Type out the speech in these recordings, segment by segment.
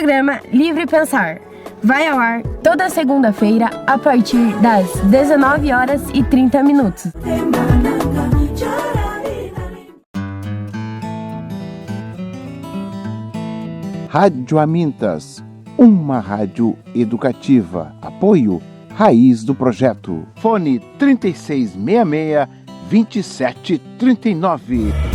programa Livre Pensar vai ao ar toda segunda-feira a partir das 19h30. Rádio Amintas, uma rádio educativa. Apoio Raiz do Projeto. Fone 3666-2739.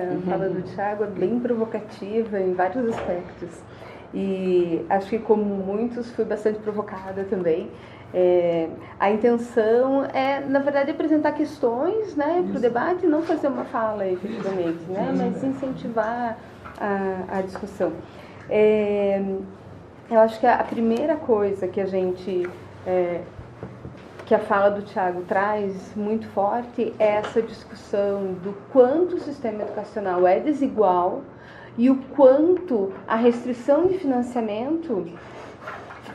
A fala do Thiago é bem provocativa em vários aspectos e acho que, como muitos, fui bastante provocada também. A intenção é, na verdade, apresentar questões, né, para o debate, não fazer uma fala efetivamente, né, mas incentivar a discussão. Eu acho que a primeira coisa que que a fala do Thiago traz muito forte é essa discussão do quanto o sistema educacional é desigual e o quanto a restrição de financiamento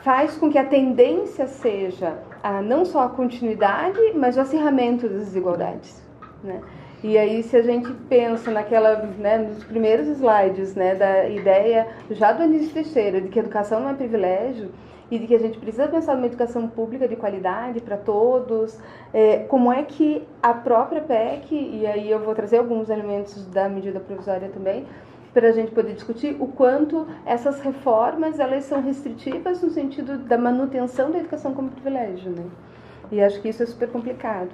faz com que a tendência seja não só a continuidade, mas o acirramento das desigualdades, né? E aí, se a gente pensa nos primeiros slides, né, da ideia já do Anísio Teixeira de que a educação não é privilégio, e de que a gente precisa pensar numa educação pública de qualidade para todos, como é que a própria PEC, e aí eu vou trazer alguns elementos da medida provisória também, para a gente poder discutir o quanto essas reformas elas são restritivas no sentido da manutenção da educação como privilégio, né? E acho que isso é super complicado,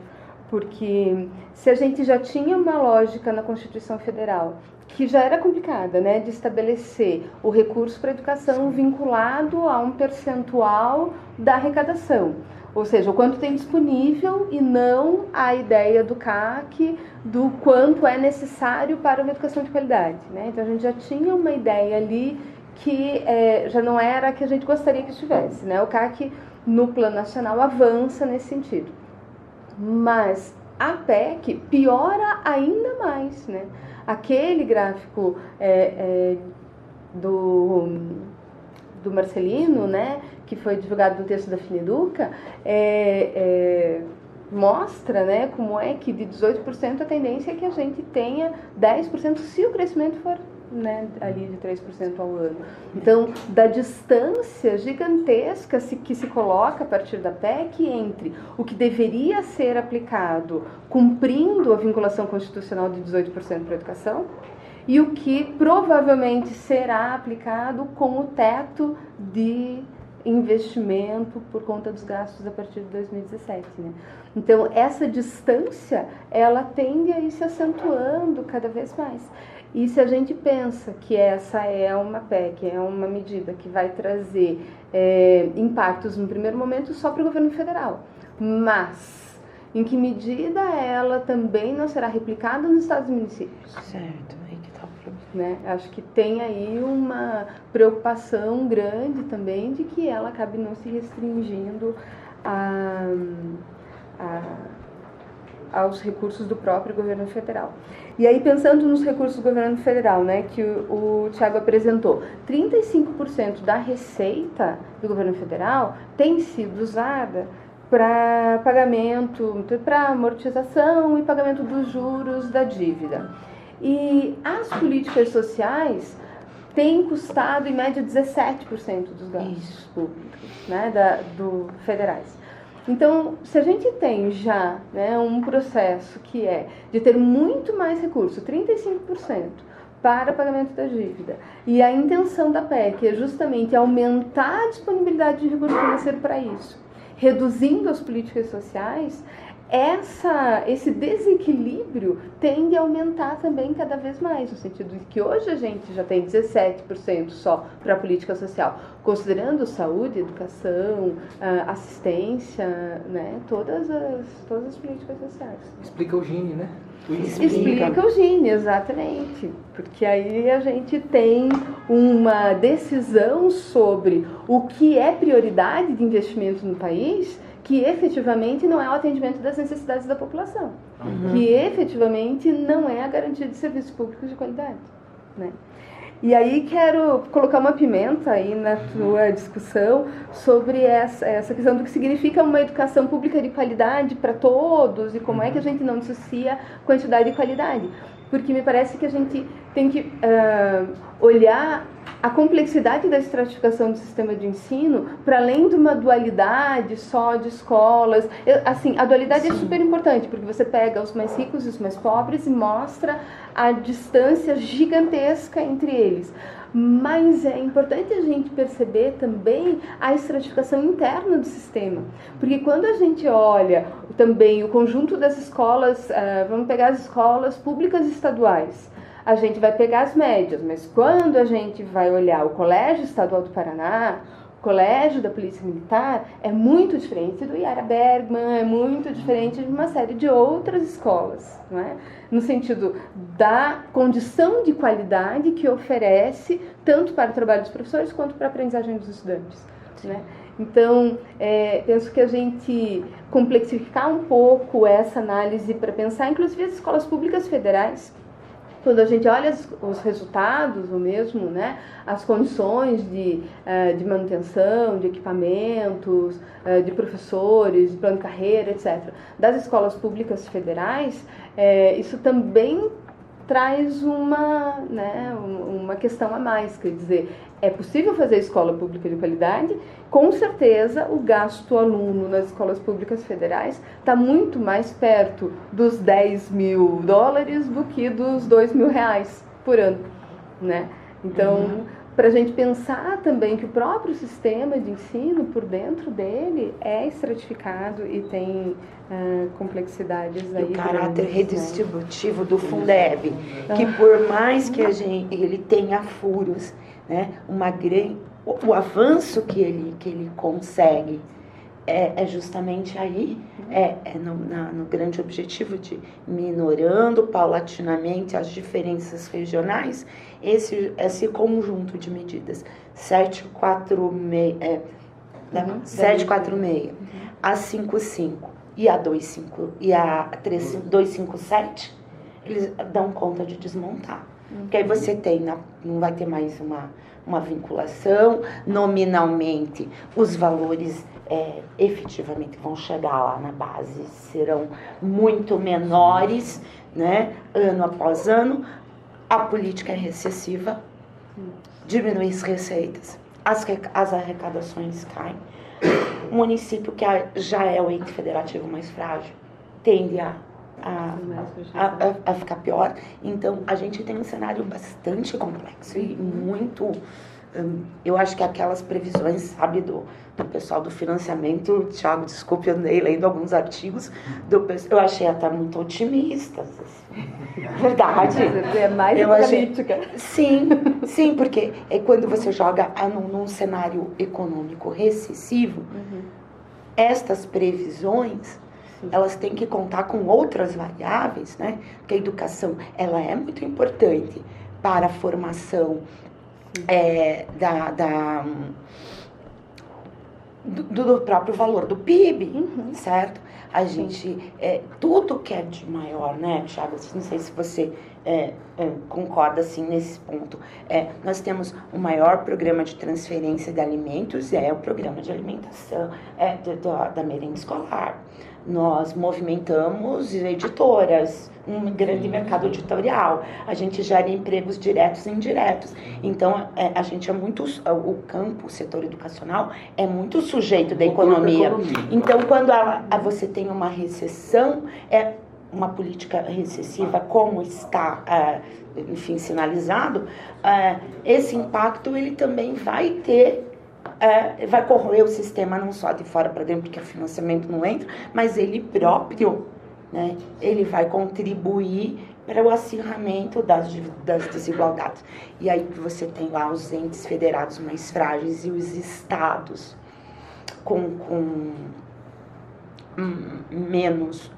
porque se a gente já tinha uma lógica na Constituição Federal que já era complicada, né, de estabelecer o recurso para a educação vinculado a um percentual da arrecadação, ou seja, o quanto tem disponível e não a ideia do CAC do quanto é necessário para uma educação de qualidade, né? Então a gente já tinha uma ideia ali que já não era a que a gente gostaria que estivesse, né? O CAC no plano nacional avança nesse sentido, mas a PEC piora ainda mais, né? Aquele gráfico do Marcelino, né, que foi divulgado no texto da Fineduca, mostra, né, como é que de 18% a tendência é que a gente tenha 10% se o crescimento for, né, ali de 3% ao ano. Então, da distância gigantesca que se coloca a partir da PEC entre o que deveria ser aplicado cumprindo a vinculação constitucional de 18% para a educação e o que provavelmente será aplicado com o teto de investimento por conta dos gastos a partir de 2017, né? Então, essa distância, ela tende a ir se acentuando cada vez mais. E se a gente pensa que essa é uma PEC, é uma medida que vai trazer impactos no primeiro momento só para o governo federal, mas em que medida ela também não será replicada nos estados e municípios? Certo, aí que tá o problema. Né? Acho que tem aí uma preocupação grande também de que ela acabe não se restringindo aos recursos do próprio governo federal. E aí, pensando nos recursos do governo federal, né, que o Thiago apresentou, 35% da receita do governo federal tem sido usada para pagamento, para amortização e pagamento dos juros da dívida. E as políticas sociais têm custado, em média, 17% dos gastos públicos, né, federais. Então, se a gente tem já, né, um processo que é de ter muito mais recurso, 35%, para pagamento da dívida, e a intenção da PEC é justamente aumentar a disponibilidade de recurso financeiro para isso, reduzindo as políticas sociais, esse desequilíbrio tende a aumentar também cada vez mais, no sentido de que hoje a gente já tem 17% só para a política social, considerando saúde, educação, assistência, né, todas as políticas sociais. Explica o Gini, né? Explica o Gini, exatamente, porque aí a gente tem uma decisão sobre o que é prioridade de investimento no país que efetivamente não é o atendimento das necessidades da população, que efetivamente não é a garantia de serviços públicos de qualidade, né? E aí quero colocar uma pimenta aí na tua discussão sobre essa questão do que significa uma educação pública de qualidade para todos e como é que a gente não dissocia quantidade e qualidade. Porque me parece que a gente tem que olhar a complexidade da estratificação do sistema de ensino para além de uma dualidade só de escolas. Assim, a dualidade é super importante, porque você pega os mais ricos e os mais pobres e mostra a distância gigantesca entre eles. Mas é importante a gente perceber também a estratificação interna do sistema. Porque quando a gente olha também o conjunto das escolas, vamos pegar as escolas públicas estaduais, a gente vai pegar as médias, mas quando a gente vai olhar o Colégio Estadual do Paraná, o Colégio da Polícia Militar, é muito diferente do Yara Bergman, é muito diferente de uma série de outras escolas, não é? No sentido da condição de qualidade que oferece tanto para o trabalho dos professores quanto para a aprendizagem dos estudantes, né? Então, penso que a gente complexificar um pouco essa análise para pensar, inclusive, as escolas públicas federais, quando a gente olha os resultados, ou mesmo, né, as condições de manutenção, de equipamentos, de professores, de plano de carreira, etc., das escolas públicas federais, isso também traz uma questão a mais, quer dizer, é possível fazer escola pública de qualidade, com certeza o gasto aluno nas escolas públicas federais está muito mais perto dos $10.000 do que dos R$2.000 por ano, né? Então, para a gente pensar também que o próprio sistema de ensino, por dentro dele, é estratificado e tem complexidades aí. E o caráter grandes, redistributivo, né, do Fundeb, que por mais que ele tenha furos, né, o avanço que ele consegue é justamente aí, no grande objetivo de minorando paulatinamente as diferenças regionais, esse conjunto de medidas 746, a 55 e a 257, eles dão conta de desmontar. Porque aí você não vai ter mais uma vinculação, nominalmente os valores efetivamente vão chegar lá na base, serão muito menores, né, ano após ano. A política é recessiva, diminui as receitas, as arrecadações caem. O município, que já é o ente federativo mais frágil, tende a ficar pior. Então, a gente tem um cenário bastante complexo e muito... eu acho que aquelas previsões, sabe, do pessoal do financiamento, Thiago, desculpe, eu andei lendo alguns artigos, eu achei até muito otimistas. Assim. Verdade. É mais política. Sim, porque quando você joga num cenário econômico recessivo, estas previsões, elas têm que contar com outras variáveis, né? Porque a educação, ela é muito importante para a formação do próprio valor do PIB, certo? A gente, tudo que é de maior, né, Thiago? Não sei se você concorda, assim, nesse ponto. Nós temos o maior programa de transferência de alimentos, o programa de alimentação da merenda escolar. Nós movimentamos editoras, um grande mercado editorial. A gente gera empregos diretos e indiretos. Então, a gente o campo, o setor educacional, é muito sujeito da economia. Então, quando você tem uma recessão, uma política recessiva, como está, enfim, sinalizado, esse impacto ele também vai ter... vai corroer o sistema não só de fora para dentro, porque o financiamento não entra, mas ele próprio, né, ele vai contribuir para o acirramento das desigualdades. E aí você tem lá os entes federados mais frágeis e os estados com menos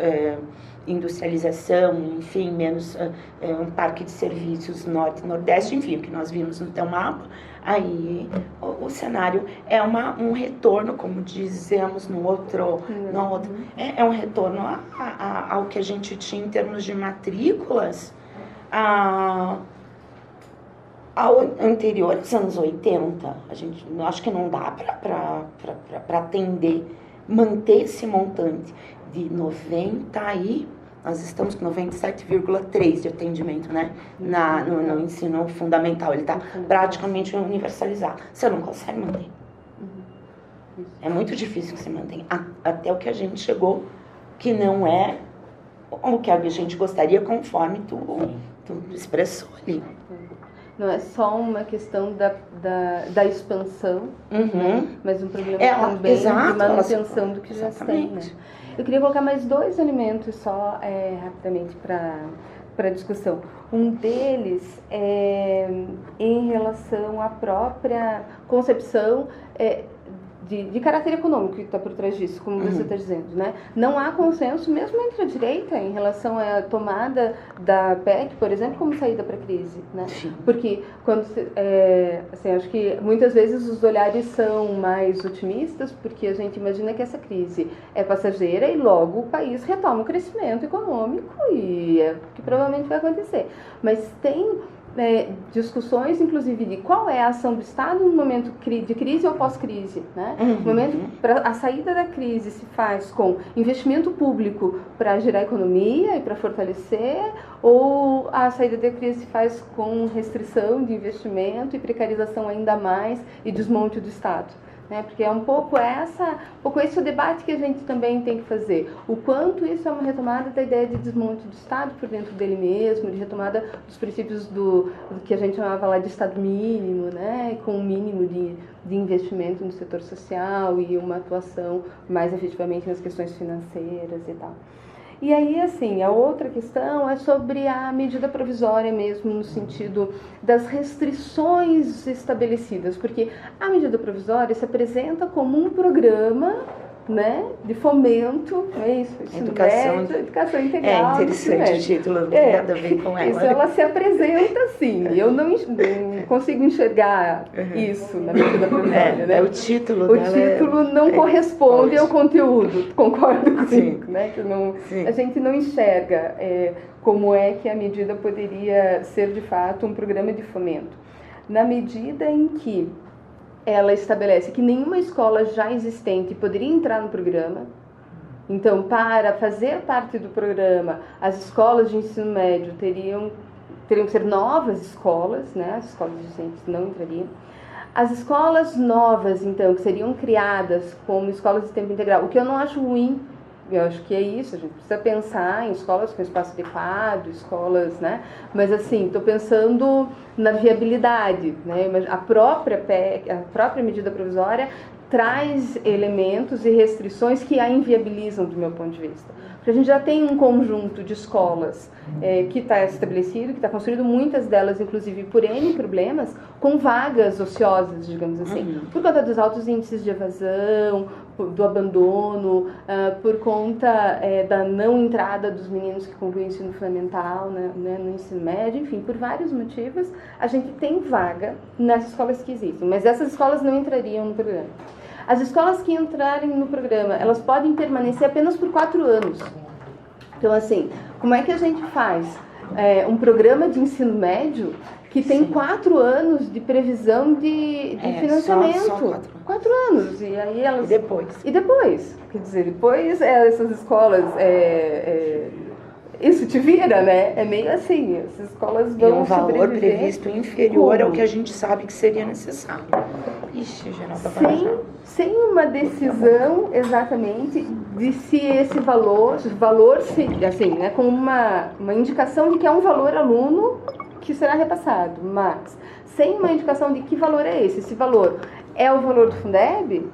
industrialização, enfim, menos um parque de serviços norte e nordeste, enfim, o que nós vimos no teu mapa, aí o cenário é um retorno, como dizemos no outro, é um retorno ao que a gente tinha em termos de matrículas ao anterior, dos anos 80. A gente acho que não dá para atender, manter esse montante de 90 e nós estamos com 97,3 de atendimento, né? No ensino fundamental. Ele está praticamente universalizado. Você não consegue manter. É muito difícil que você mantenha. Até o que a gente chegou, que não é o que a gente gostaria, conforme tu expressou ali. Não é só uma questão da expansão, né? Mas um problema também de manutenção do que já tem, né? Eu queria colocar mais 2 elementos só rapidamente para discussão. Um deles é em relação à própria concepção de caráter econômico que está por trás disso, como você está dizendo, né? Não há consenso, mesmo entre a direita, em relação à tomada da PEC, por exemplo, como saída para a crise, né? Porque quando assim, acho que muitas vezes os olhares são mais otimistas, porque a gente imagina que essa crise é passageira e logo o país retoma o crescimento econômico e é o que provavelmente vai acontecer. Mas tem discussões, inclusive, de qual é a ação do Estado no momento de crise ou pós-crise, né? No momento, a saída da crise se faz com investimento público para gerar economia e para fortalecer, ou a saída da crise se faz com restrição de investimento e precarização ainda mais e desmonte do Estado? Né? Porque é um pouco esse o debate que a gente também tem que fazer. O quanto isso é uma retomada da ideia de desmonte do Estado por dentro dele mesmo, de retomada dos princípios do que a gente chamava lá de Estado mínimo, né? Com um mínimo de investimento no setor social e uma atuação mais efetivamente nas questões financeiras e tal. E aí, assim, a outra questão é sobre a medida provisória mesmo, no sentido das restrições estabelecidas, porque a medida provisória se apresenta como um programa, né, de fomento, é isso, educação integral. É interessante o título, não tem nada a ver com ela. Isso, ela se apresenta assim, eu não consigo enxergar isso na medida provisória, né? O título dela não corresponde ao conteúdo, concordo comigo, né? Que a gente não enxerga como é que a medida poderia ser de fato um programa de fomento. Na medida em que ela estabelece que nenhuma escola já existente poderia entrar no programa. Então, para fazer parte do programa, as escolas de ensino médio teriam que ser novas escolas, né? As escolas existentes não entrariam. As escolas novas, então, que seriam criadas como escolas de tempo integral, o que eu não acho ruim, eu acho que é isso, a gente precisa pensar em escolas com espaço adequado, escolas, né? Mas assim, estou pensando na viabilidade, né? A própria medida provisória traz elementos e restrições que a inviabilizam do meu ponto de vista. Porque a gente já tem um conjunto de escolas que está estabelecido, que está construído, muitas delas, inclusive, por N problemas, com vagas ociosas, digamos assim, por conta dos altos índices de evasão, do abandono, por conta da não entrada dos meninos que concluem o ensino fundamental, né, no ensino médio, enfim, por vários motivos, a gente tem vaga nas escolas que existem, mas essas escolas não entrariam no programa. As escolas que entrarem no programa, elas podem permanecer apenas por 4 anos. Então, assim, como é que a gente faz um programa de ensino médio que tem 4 anos de previsão de financiamento? Só 4 anos. E aí elas... E depois? Quer dizer, depois essas escolas... isso te vira, né? É meio assim, essas escolas vão um valor previsto inferior ao que a gente sabe que seria necessário. Ixi, sem uma decisão exatamente de se esse valor assim, né, com uma indicação de que é um valor aluno que será repassado, mas sem uma indicação de que valor é esse. Esse valor é o valor do Fundeb?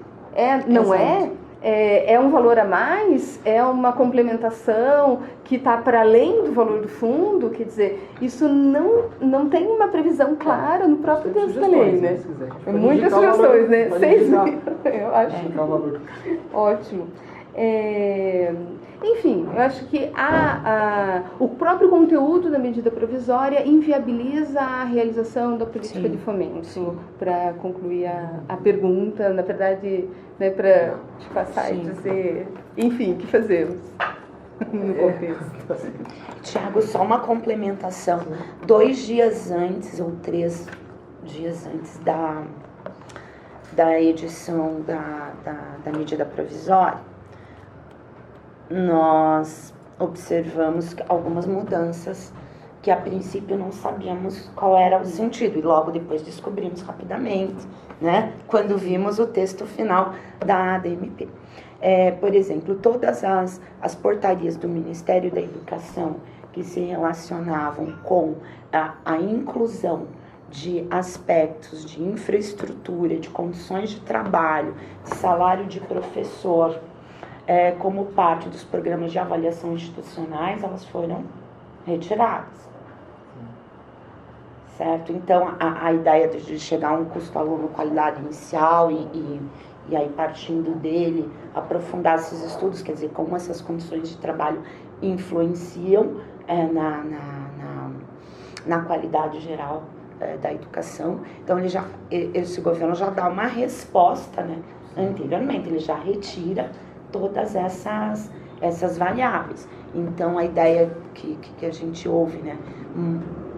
Não é? É um valor a mais? É uma complementação que está para além do valor do fundo? Quer dizer, isso não tem uma previsão clara no próprio texto da lei, né? Muitas sugestões, né? 6 mil, eu acho. Ótimo. Enfim, eu acho que o próprio conteúdo da medida provisória inviabiliza a realização da política de fomento. Para concluir a pergunta, na verdade, né, para te passar e dizer, enfim, o que fazemos no contexto. Tiago, só uma complementação. 2 dias antes, ou 3 dias antes da edição da medida provisória, nós observamos algumas mudanças que a princípio não sabíamos qual era o sentido e logo depois descobrimos rapidamente, né, quando vimos o texto final da ADMP. Por exemplo, todas as portarias do Ministério da Educação que se relacionavam com a inclusão de aspectos de infraestrutura, de condições de trabalho, de salário de professor, como parte dos programas de avaliação institucionais, elas foram retiradas. Certo? Então, a ideia de chegar a um custo-aluno qualidade inicial e aí, partindo dele, aprofundar esses estudos, quer dizer, como essas condições de trabalho influenciam na qualidade geral da educação. Então, esse governo já dá uma resposta, né? Anteriormente, ele já retira todas essas variáveis. Então, a ideia que a gente ouve, né,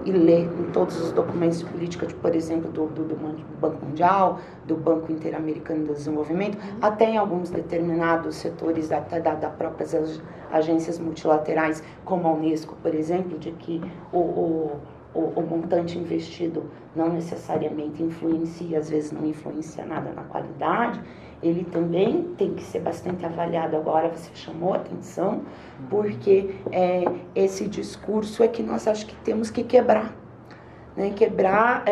e lê em todos os documentos de política, por exemplo, do Banco Mundial, do Banco Interamericano de Desenvolvimento, até em alguns determinados setores, até da próprias agências multilaterais, como a Unesco, por exemplo, de que o montante investido não necessariamente influencia, às vezes não influencia nada na qualidade, ele também tem que ser bastante avaliado. Agora você chamou a atenção, porque esse discurso é que nós acho que temos que quebrar, né? Quebrar,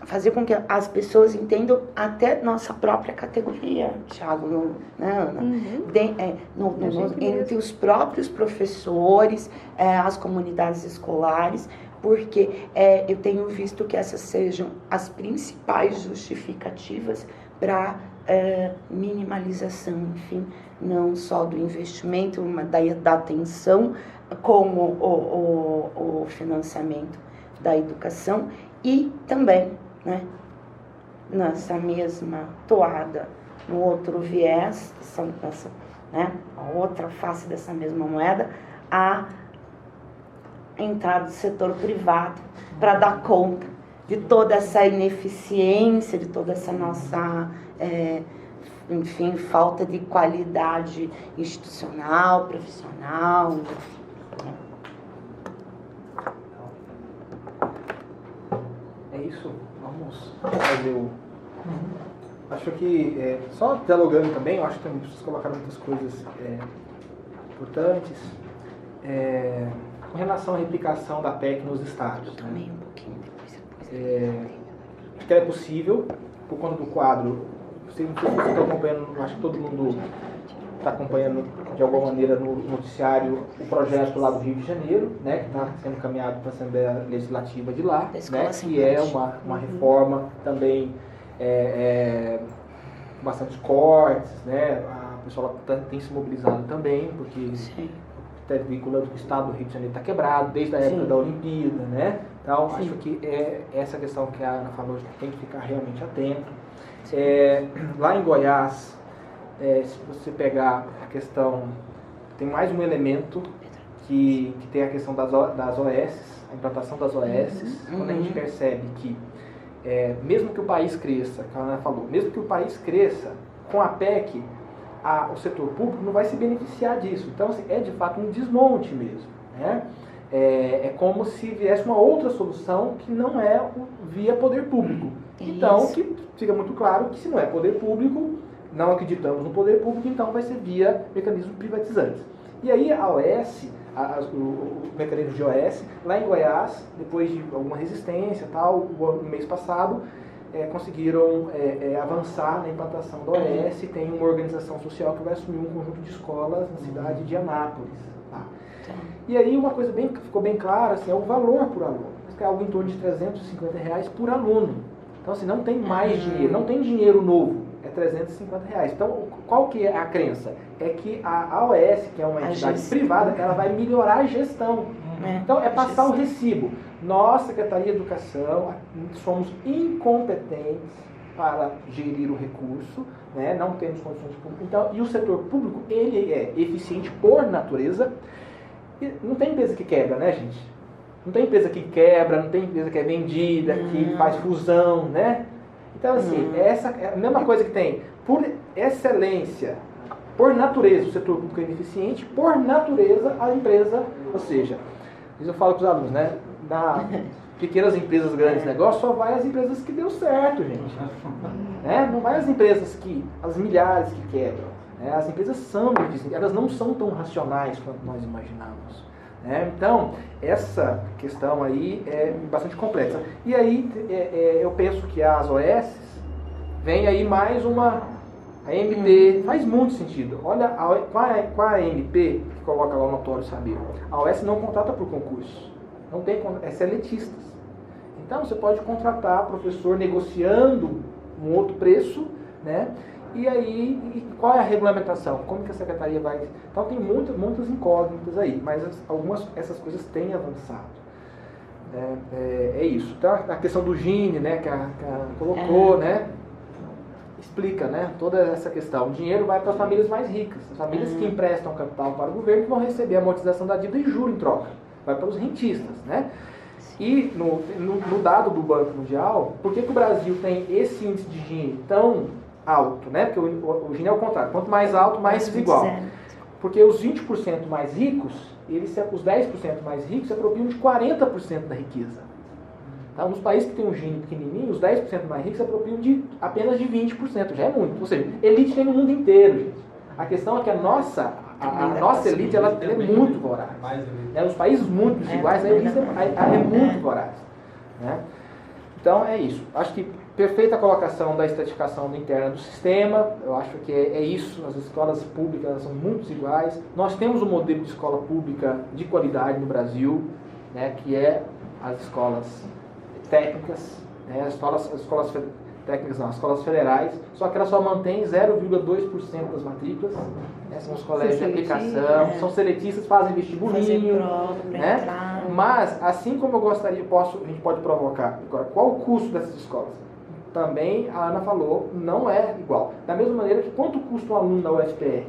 fazer com que as pessoas entendam até nossa própria categoria, Thiago, né, Ana? Entre os próprios professores, as comunidades escolares, porque eu tenho visto que essas sejam as principais justificativas para minimalização, enfim, não só do investimento, mas da atenção, como o financiamento da educação e também, né, nessa mesma toada, no outro viés, né, a outra face dessa mesma moeda, a entrada do setor privado para dar conta de toda essa ineficiência, de toda essa nossa, enfim, falta de qualidade institucional, profissional, enfim. É isso, vamos fazer o... Acho que, só dialogando também, eu acho que também vocês colocaram muitas coisas importantes. Com relação à replicação da PEC nos estados. Também um pouquinho depois. Acho que é possível, por conta do quadro. Não sei se você está acompanhando, acho que todo mundo está acompanhando de alguma maneira no noticiário o projeto lá do Rio de Janeiro, né, que está sendo encaminhado para a Assembleia Legislativa de lá, né, que é uma reforma também com bastantes cortes, né, a pessoa tem se mobilizado também, porque está vinculando que o Estado do Rio de Janeiro está quebrado desde a época da Olimpíada, né? Então, acho que essa questão que a Ana falou, a gente tem que ficar realmente atento. Lá em Goiás, se você pegar a questão, tem mais um elemento que tem a questão das OS, a implantação das OS, quando a gente percebe que, mesmo que o país cresça, que a Ana falou, mesmo que o país cresça, com a PEC, o setor público não vai se beneficiar disso. Então, assim, é de fato um desmonte mesmo, né? É como se viesse uma outra solução que não é via poder público. Então, que fica muito claro que se não é poder público, não acreditamos no poder público, então vai ser via mecanismos privatizantes. E aí a OS, o mecanismo de OS, lá em Goiás, depois de alguma resistência, tal, no mês passado, conseguiram avançar na implantação da OS. Tem uma organização social que vai assumir um conjunto de escolas na cidade de Anápolis. Tá? E aí uma coisa que ficou bem clara, assim, é o valor por aluno. É algo em torno de R$350 por aluno. Então, assim, não tem mais dinheiro, não tem dinheiro novo. É R$350. Então, qual que é a crença? É que a OS, que é uma entidade privada, ela vai melhorar a gestão. Então, é passar o recibo. Nós, Secretaria de Educação, somos incompetentes para gerir o recurso, né? Não temos condições públicas. Então, e o setor público, ele é eficiente por natureza. E não tem empresa que quebra, né, gente? Não tem empresa que quebra, não tem empresa que é vendida, que faz fusão, né? Então, assim, essa é a mesma coisa que tem. Por excelência, por natureza, o setor público é ineficiente, por natureza, a empresa, ou seja, eu falo com os alunos, né? Da pequenas empresas, grandes negócios, só vai as empresas que deu certo, gente. Né? Não vai as empresas as milhares que quebram. Né? As empresas são eficientes, elas não são tão racionais quanto nós imaginamos. Né? Então, essa questão aí é bastante complexa. E aí, eu penso que as OS, vem aí mais uma, a MP, faz muito sentido. Olha, com a MP, que coloca lá o notório saber, a OS não contrata por concurso. Não tem, é seletistas. Então, você pode contratar professor negociando um outro preço, né? E aí, qual é a regulamentação? Como que a secretaria vai... Então, tem muitas incógnitas aí, mas essas coisas têm avançado. É isso. Então, a questão do Gini, né, que a colocou, né, explica, né, toda essa questão. O dinheiro vai para as famílias mais ricas, as famílias que emprestam capital para o governo, que vão receber a amortização da dívida e juro em troca. Vai para os rentistas, né? E no dado do Banco Mundial, por que o Brasil tem esse índice de Gini tão alto, né? Porque o Gini é o contrário, quanto mais alto, mais desigual. Porque os 20% mais ricos, os 10% mais ricos se apropriam de 40% da riqueza. Então, nos países que tem um Gini pequenininho, os 10% mais ricos se apropriam apenas de 20%, já é muito. Ou seja, elite tem no mundo inteiro, gente. A questão é que a nossa elite ela é muito voraz. Os países muito desiguais, a elite é muito voraz. Né? Então, é isso. Acho que perfeita colocação da estratificação interna do sistema. Eu acho que é isso. As escolas públicas são muito desiguais. Nós temos um modelo de escola pública de qualidade no Brasil, né, que é as escolas técnicas, né, as escolas técnicas não, as escolas federais, só que ela só mantém 0,2% das matrículas, né, são os colégios de aplicação, são seletistas, fazem vestibulinho, né? Mas, assim como eu gostaria, a gente pode provocar, agora, qual o custo dessas escolas? Também, a Ana falou, não é igual. Da mesma maneira que quanto custa um aluno da UFPR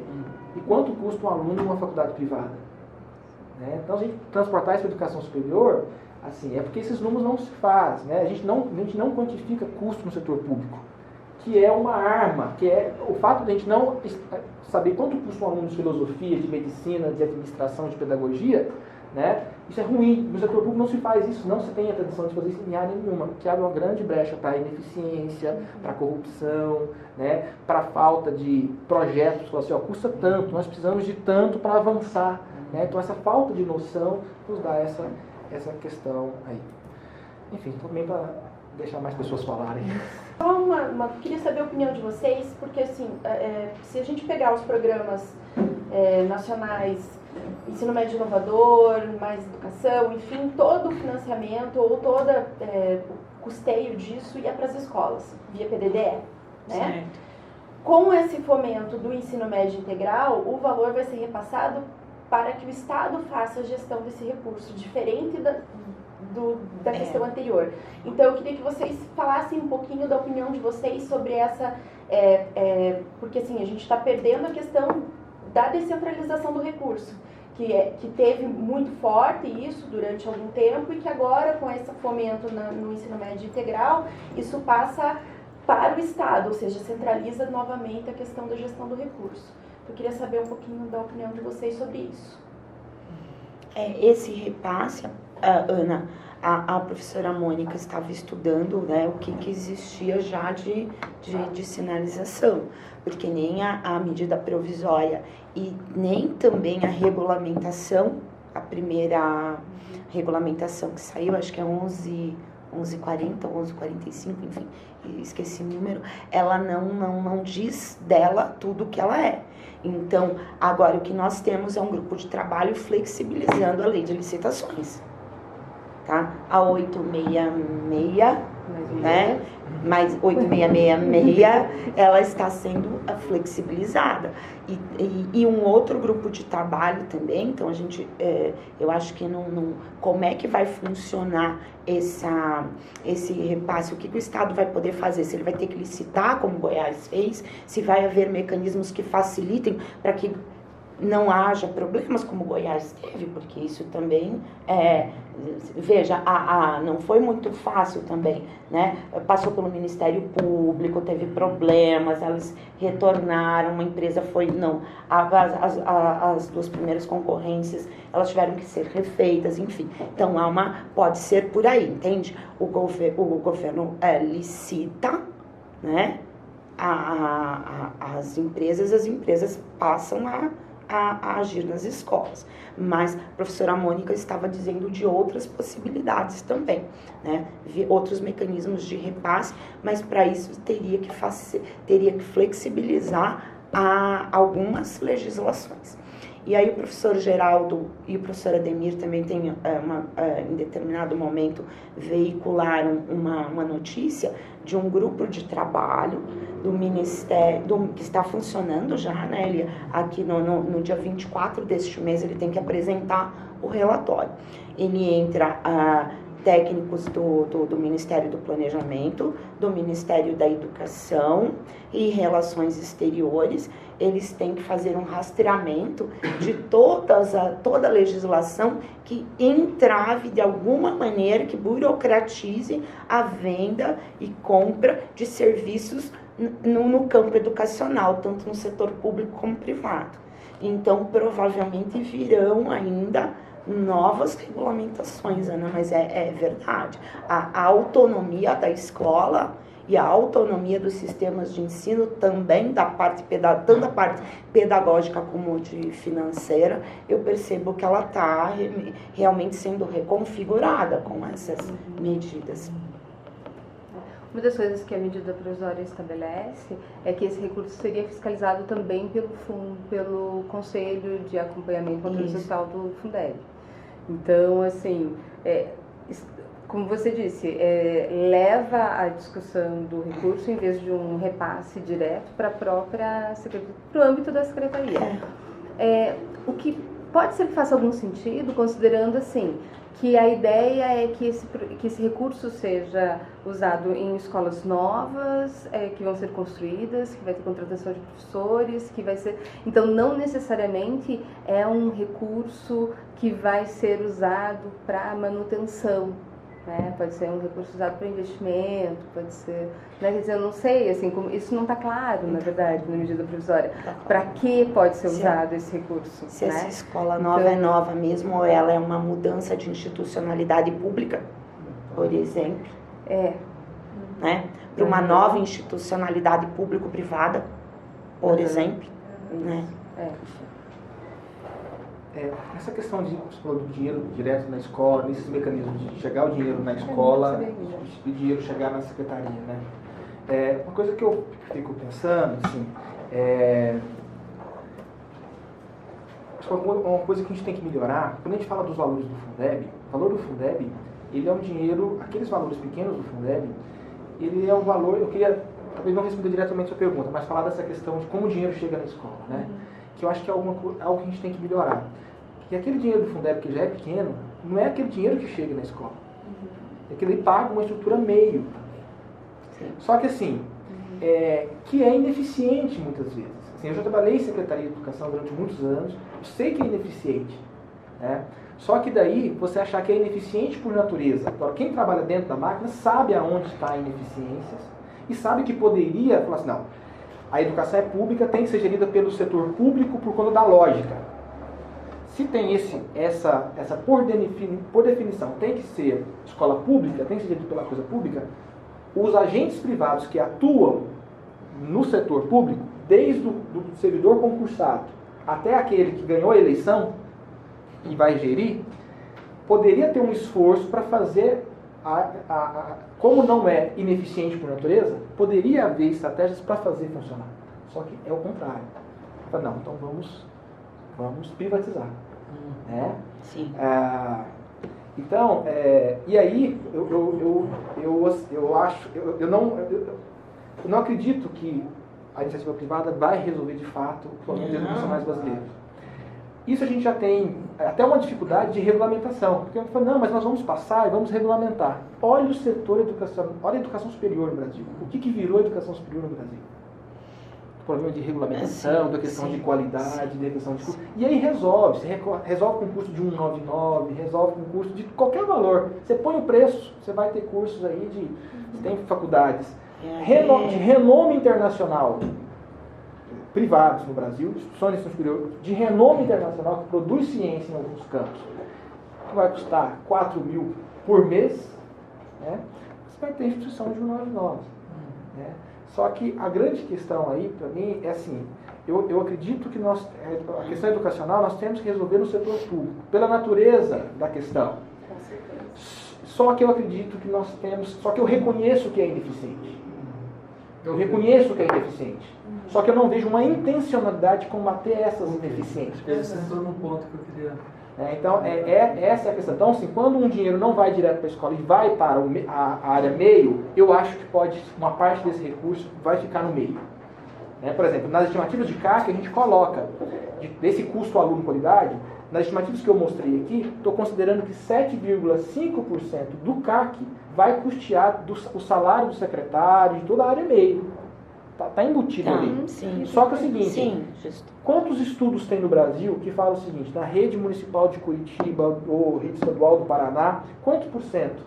e quanto custa um aluno de uma faculdade privada? Né? Então, a gente transportar isso para a educação superior, assim, é porque esses números não se fazem, né? A gente não quantifica custo no setor público, que é uma arma, que é o fato de a gente não saber quanto custa um aluno de filosofia, de medicina, de administração, de pedagogia, né? Isso é ruim. No setor público não se faz isso, não se tem a tradição de fazer isso em área nenhuma, que abre uma grande brecha para a ineficiência, para a corrupção, né? Para a falta de projetos, assim, ó, custa tanto, nós precisamos de tanto para avançar, né? Então essa falta de noção nos dá essa questão aí. Enfim, também para deixar mais pessoas falarem. Queria saber a opinião de vocês, porque assim, se a gente pegar os programas nacionais, ensino médio inovador, mais educação, enfim, todo o financiamento ou todo o custeio disso ia para as escolas, via PDDE, né? Certo. Com esse fomento do ensino médio integral, o valor vai ser repassado para que o Estado faça a gestão desse recurso, diferente da questão anterior. Então, eu queria que vocês falassem um pouquinho da opinião de vocês sobre essa... porque, assim, a gente está perdendo a questão da descentralização do recurso, que teve muito forte isso durante algum tempo e que agora, com esse fomento no ensino médio integral, isso passa para o Estado, ou seja, centraliza novamente a questão da gestão do recurso. Eu queria saber um pouquinho da opinião de vocês sobre isso. Esse repasse, Ana, a professora Mônica estava estudando, né, o que existia já de sinalização, porque nem a medida provisória e nem também a regulamentação, a primeira regulamentação que saiu, acho que é 1140, 1145, enfim, esqueci o número, ela não diz dela tudo o que ela é. Então, agora o que nós temos é um grupo de trabalho flexibilizando a lei de licitações. Tá? A 866, né? Mas 8666 ela está sendo flexibilizada. E um outro grupo de trabalho também, então a gente, eu acho que como é que vai funcionar esse repasse, o que o Estado vai poder fazer, se ele vai ter que licitar, como Goiás fez, se vai haver mecanismos que facilitem para que não haja problemas como Goiás teve, porque isso também veja, não foi muito fácil também, né? Passou pelo Ministério Público, teve problemas, elas retornaram, uma empresa as duas primeiras concorrências, elas tiveram que ser refeitas, enfim. Então, pode ser por aí, entende? O governo licita, né? As empresas passam a agir nas escolas. Mas a professora Mônica estava dizendo de outras possibilidades também, né? Outros mecanismos de repasse, mas para isso teria que flexibilizar algumas legislações. E aí o professor Geraldo e o professor Ademir também tem, em determinado momento, veicularam uma notícia de um grupo de trabalho do Ministério, que está funcionando já, né? Ele, aqui no dia 24 deste mês, ele tem que apresentar o relatório. Ele entra técnicos do Ministério do Planejamento, do Ministério da Educação e Relações Exteriores. Eles têm que fazer um rastreamento de toda a legislação que entrave de alguma maneira, que burocratize a venda e compra de serviços no campo educacional, tanto no setor público como privado. Então, provavelmente virão ainda novas regulamentações, Ana, mas é verdade. A autonomia da escola e a autonomia dos sistemas de ensino também, tanto da parte pedagógica como de financeira, eu percebo que ela está realmente sendo reconfigurada com essas medidas. Uma das coisas que a medida provisória estabelece é que esse recurso seria fiscalizado também pelo Conselho de Acompanhamento e Controle Social do Fundeb. Então, assim, como você disse, leva a discussão do recurso em vez de um repasse direto para o âmbito da secretaria. O que pode ser que faça algum sentido, considerando assim que a ideia é que esse recurso seja usado em escolas novas, que vão ser construídas, que vai ter contratação de professores, que vai ser... Então, não necessariamente é um recurso que vai ser usado para manutenção, né? Pode ser um recurso usado para investimento, pode ser... Né? Quer dizer, eu não sei, assim, isso não está claro, na verdade, na medida provisória. Para que pode ser usado esse recurso? Se essa escola nova é nova mesmo, ou ela é uma mudança de institucionalidade pública, por exemplo. Né? Para uma nova institucionalidade público-privada, por exemplo. Né? Essa questão do dinheiro direto na escola, nesses mecanismos de chegar o dinheiro na escola e o dinheiro chegar na secretaria, né? Uma coisa que eu fico pensando, assim, uma coisa que a gente tem que melhorar, quando a gente fala dos valores do Fundeb, o valor do Fundeb, ele é um dinheiro, aqueles valores pequenos do Fundeb, ele é um valor, eu queria, talvez não responder diretamente a sua pergunta, mas falar dessa questão de como o dinheiro chega na escola, né? Que eu acho que é algo que a gente tem que melhorar. Que aquele dinheiro do Fundeb, que já é pequeno, não é aquele dinheiro que chega na escola. É que ele paga uma estrutura meio. Só que assim, que é ineficiente muitas vezes. Assim, eu já trabalhei em Secretaria de Educação durante muitos anos, eu sei que é ineficiente. Né? Só que daí, você achar que é ineficiente por natureza. Agora, quem trabalha dentro da máquina sabe aonde está a ineficiência e sabe que poderia falar assim, não, a educação é pública, tem que ser gerida pelo setor público por conta da lógica. Se tem essa por definição, tem que ser escola pública, tem que ser gerida pela coisa pública, os agentes privados que atuam no setor público, desde o servidor concursado até aquele que ganhou a eleição e vai gerir, poderia ter um esforço para fazer, como não é ineficiente por natureza, poderia haver estratégias para fazer funcionar. Só que é o contrário. Não, então vamos privatizar. Né? Sim. Então, e aí, eu não acredito que a iniciativa privada vai resolver de fato os problemas educacionais brasileiros. Isso a gente já tem até uma dificuldade de regulamentação. Porque eu falo, não, mas nós vamos passar e vamos regulamentar. Olha o setor educacional, olha a educação superior no Brasil. O que virou a educação superior no Brasil? O problema de regulamentação, da questão de qualidade, da questão de custo. E aí resolve. Você resolve com custo de 199, resolve com custo de qualquer valor. Você põe o preço, você vai ter cursos aí você tem faculdades de renome internacional, privados no Brasil, instituições de ensino superior de renome internacional que produz ciência em alguns campos, que vai custar 4 mil por mês, né? Você vai ter instituição de 199. Né? Só que a grande questão aí, para mim, é assim, eu acredito que a questão educacional nós temos que resolver no setor público, pela natureza da questão. Só que eu acredito que só que eu reconheço que é ineficiente. Eu reconheço que é ineficiente. Só que eu não vejo uma intencionalidade de combater essas ineficiências. Você entrou num ponto que eu queria... Então, essa é a questão. Então, assim, quando um dinheiro não vai direto para a escola e vai para a área meio, eu acho que uma parte desse recurso vai ficar no meio. Por exemplo, nas estimativas de CAC, a gente coloca, desse custo aluno-qualidade, nas estimativas que eu mostrei aqui, estou considerando que 7,5% do CAC vai custear o salário do secretário, de toda a área meio. Está embutido ali. Sim. Só que é o seguinte, quantos estudos tem no Brasil que falam o seguinte, na rede municipal de Curitiba ou rede estadual do Paraná, quantos por cento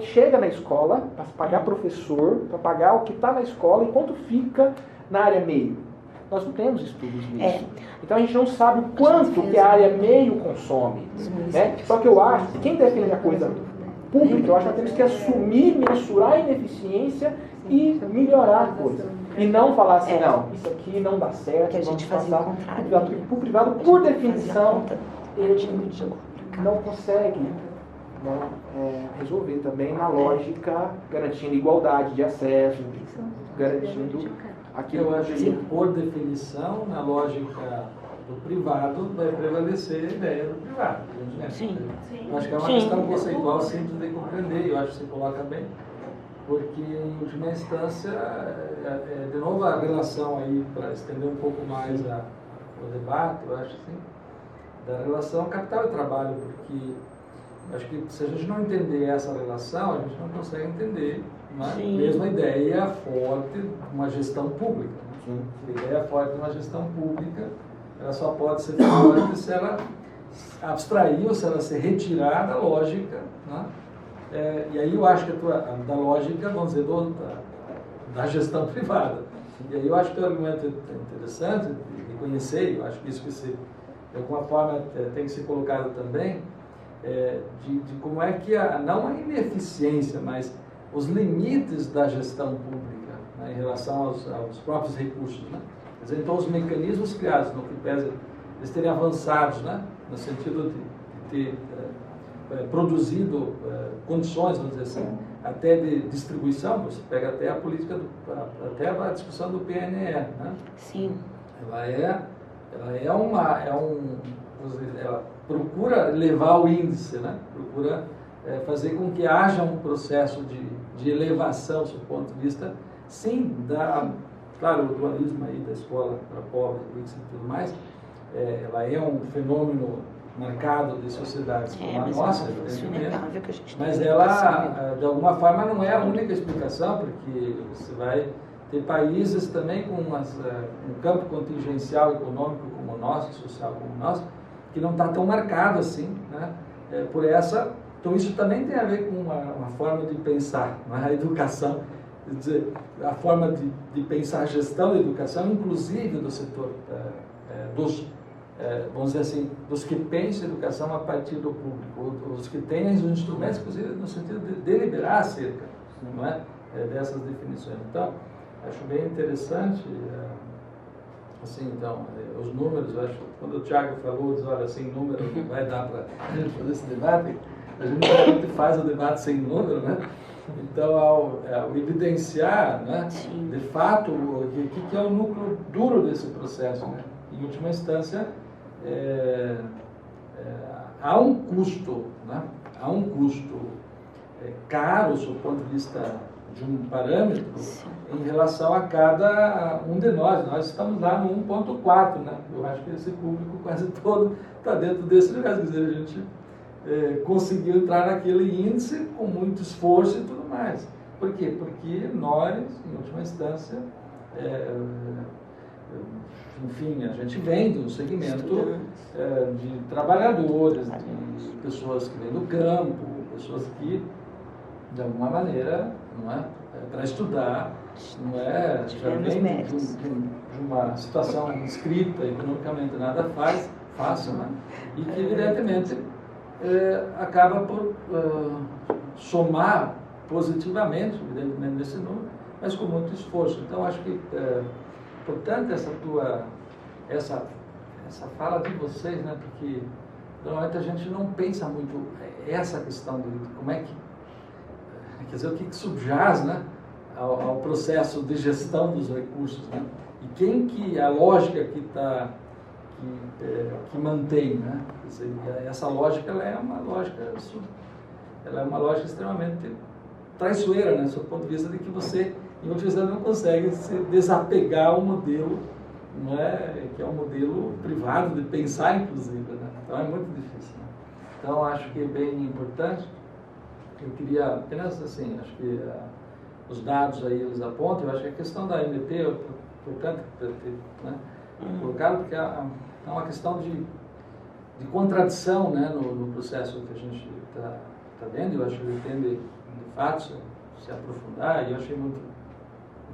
chega na escola para pagar professor, para pagar o que está na escola, e quanto fica na área meio? Nós não temos estudos nisso. Então a gente não sabe o quanto que a área meio consome. Né? Só que eu acho que quem defende a coisa pública, eu acho que nós temos que assumir, mensurar a ineficiência e melhorar a coisa. E não falar assim, não, isso aqui não dá certo, que a gente fazia o contrário. O privado, por definição, ele não consegue resolver também na lógica, garantindo igualdade de acesso, garantindo aquilo. Eu acho que, por definição, na lógica do privado, vai prevalecer a ideia do privado. Sim. Eu acho que é uma questão conceitual simples de compreender, eu acho que você coloca bem. Porque, em última instância, de novo a relação aí, para estender um pouco mais o debate, eu acho assim, da relação capital e trabalho, porque acho que se a gente não entender essa relação, a gente não consegue entender mesmo a ideia forte de uma gestão pública. A ideia forte de uma gestão pública, ela só pode ser forte se ela abstrair ou se ela se retirar da lógica, né? E aí eu acho que da lógica, vamos dizer, da gestão privada. E aí eu acho que o argumento é interessante de conhecer, eu acho que isso que de alguma forma tem que ser colocado também, de como é que, não a ineficiência, mas os limites da gestão pública, né, em relação aos próprios recursos. Né? Quer dizer, então os mecanismos criados, no que pesa, eles terem avançados, né, no sentido de ter produzido condições, vamos dizer assim, até de distribuição. Você pega até a política, até a discussão do PNE, né? Sim. Ela procura levar o índice, né? Procura fazer com que haja um processo de elevação, do ponto de vista, sim, claro, o dualismo aí da escola para pobres e tudo mais, ela é um fenômeno marcado de sociedades como a nossa, mas ela, de alguma forma, não é a única explicação, porque você vai ter países também com um campo contingencial econômico como o nosso, social como o nosso, que não está tão marcado assim, né? Por essa. Então isso também tem a ver com uma forma de pensar, a educação, quer dizer, a forma de pensar a gestão da educação, inclusive do setor vamos dizer assim, dos que pensam a educação a partir do público, os que têm os instrumentos, inclusive no sentido de deliberar acerca, não é? Dessas definições. Então, acho bem interessante, assim, então, os números, eu acho, quando o Thiago falou, diz, olha, sem número não vai dar para a gente fazer esse debate, a gente realmente faz o debate sem número, né? Então, ao evidenciar, né, de fato, o que é o núcleo duro desse processo, né? Em última instância, há um custo, né? há um custo caro, do ponto de vista de um parâmetro, em relação a cada um de nós. Nós estamos lá no 1.4, né? Eu acho que esse público quase todo está dentro desse lugar. Quer dizer, a gente conseguiu entrar naquele índice com muito esforço e tudo mais. Por quê? Porque nós, em última instância, enfim, a gente vem do segmento de trabalhadores, de pessoas que vêm do campo, pessoas que, de alguma maneira, não é, para estudar, não é, já vem de uma situação inscrita, economicamente nada fácil, né? E que, evidentemente, acaba por somar positivamente, evidentemente, nesse número, mas com muito esforço. Então, acho que, portanto, essa fala de vocês, né, porque normalmente a gente não pensa muito essa questão de como é que, quer dizer, o que subjaz, né, ao processo de gestão dos recursos, né, e quem que a lógica que mantém, né, quer dizer, essa lógica ela é uma lógica extremamente traiçoeira, né, do ponto de vista de que você, em última instância, não consegue se desapegar ao modelo, não é, que é um modelo privado de pensar, inclusive, né? Então é muito difícil, né? Então acho que é bem importante. Eu queria apenas, assim, acho que os dados aí eles apontam. Eu acho que a questão da MT é importante ter, né, colocado, porque é uma questão de contradição, né, no processo que a gente está vendo. Eu acho que depende, de fato, se aprofundar, e eu achei muito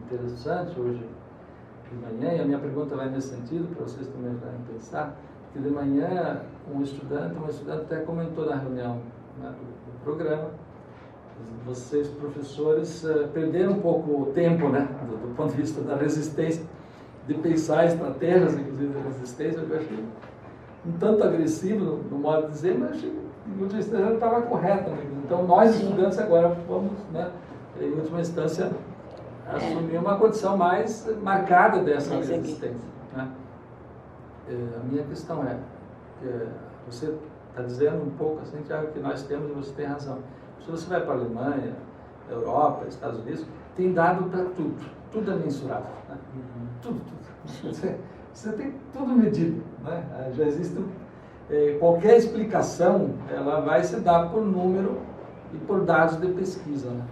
interessante hoje de manhã, e a minha pergunta vai nesse sentido, para vocês também ajudarem a pensar, que de manhã uma estudante até comentou na reunião, né, do programa, vocês, professores, perderam um pouco o tempo, né, do ponto de vista da resistência, de pensar estratégias, inclusive, de resistência. Eu achei um tanto agressivo no modo de dizer, mas achei que, em última instância, estava correta. Né? Então, nós, estudantes, agora vamos, né, em última instância, assumir uma condição mais marcada dessa resistência. Né? A minha questão você está dizendo um pouco assim, Tiago, que nós temos, e você tem razão. Se você vai para a Alemanha, Europa, Estados Unidos, tem dado para tudo é mensurável. Né? Tudo. Você tem tudo medido. Né? Já existe qualquer explicação, ela vai se dar por número e por dados de pesquisa. Né?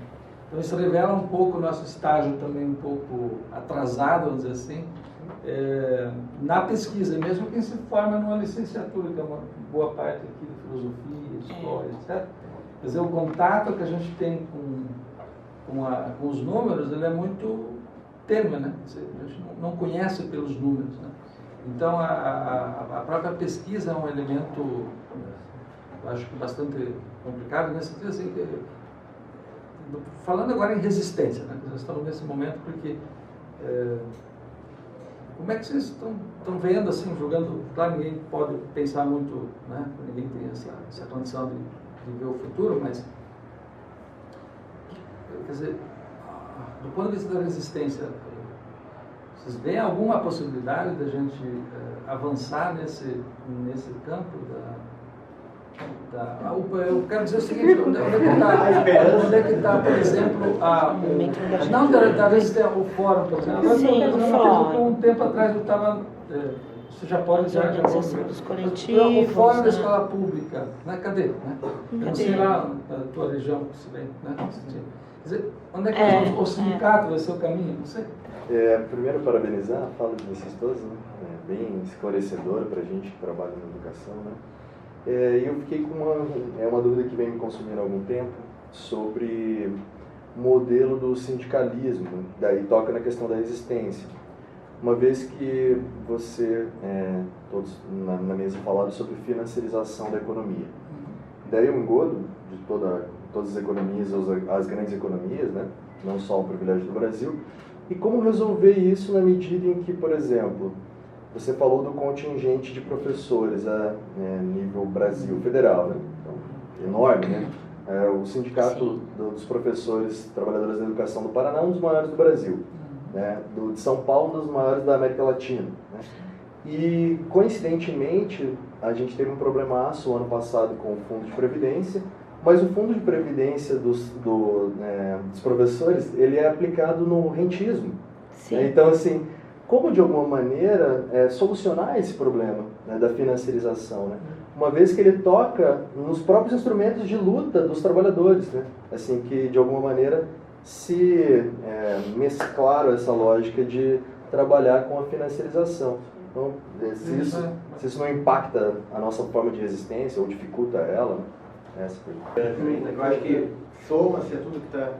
Então isso revela um pouco o nosso estágio também um pouco atrasado, vamos dizer assim, na pesquisa, mesmo quem se forma numa licenciatura, que é uma boa parte aqui de filosofia, história, etc. Quer dizer, o contato que a gente tem com os números, ele é muito tênue, né? A gente não conhece pelos números, né? Então a própria pesquisa é um elemento, eu acho que bastante complicado, nesse sentido assim, falando agora em resistência, né? Nós estamos nesse momento porque como é que vocês estão vendo, assim, jogando, claro, ninguém pode pensar muito, né? Ninguém tem essa condição de ver o futuro, mas, quer dizer, do ponto de vista da resistência, vocês veem alguma possibilidade da gente avançar nesse campo eu quero dizer o seguinte, onde é que está, por exemplo, não da resistência, o fórum, por exemplo. Sim, o fórum. Um tempo atrás eu estava, você já pode já dos coletivos, o fórum da escola pública, né? Cadê? Né? Eu não sei lá na tua região que se vem, né? Quer dizer, onde é que o sindicato vai ser o caminho? Não sei. Primeiro, parabenizar a fala de vocês todos, né? Bem esclarecedora para a gente que trabalha na educação, né? Eu fiquei com uma dúvida que vem me consumindo há algum tempo sobre o modelo do sindicalismo, daí toca na questão da resistência. Uma vez que você, todos na mesa falaram sobre financiarização da economia. Daí o engodo de todas as economias, as grandes economias, né? Não só o privilégio do Brasil, e como resolver isso na medida em que, por exemplo, você falou do contingente de professores a nível Brasil federal, né? Então, enorme, né? O Sindicato dos Professores Trabalhadores da Educação do Paraná é um dos maiores do Brasil, né? De São Paulo, um dos maiores da América Latina, né? E, coincidentemente, a gente teve um problemaço o ano passado com o Fundo de Previdência, Mas o fundo de previdência dos professores, ele é aplicado no rentismo. Sim. Então, assim, como de alguma maneira solucionar esse problema, né, da financiarização, né? Uma vez que ele toca nos próprios instrumentos de luta dos trabalhadores, né? Assim, que de alguma maneira se mesclaram essa lógica de trabalhar com a financiarização. Então, se isso não impacta a nossa forma de resistência ou dificulta ela, né? Eu acho que soma-se a tudo que está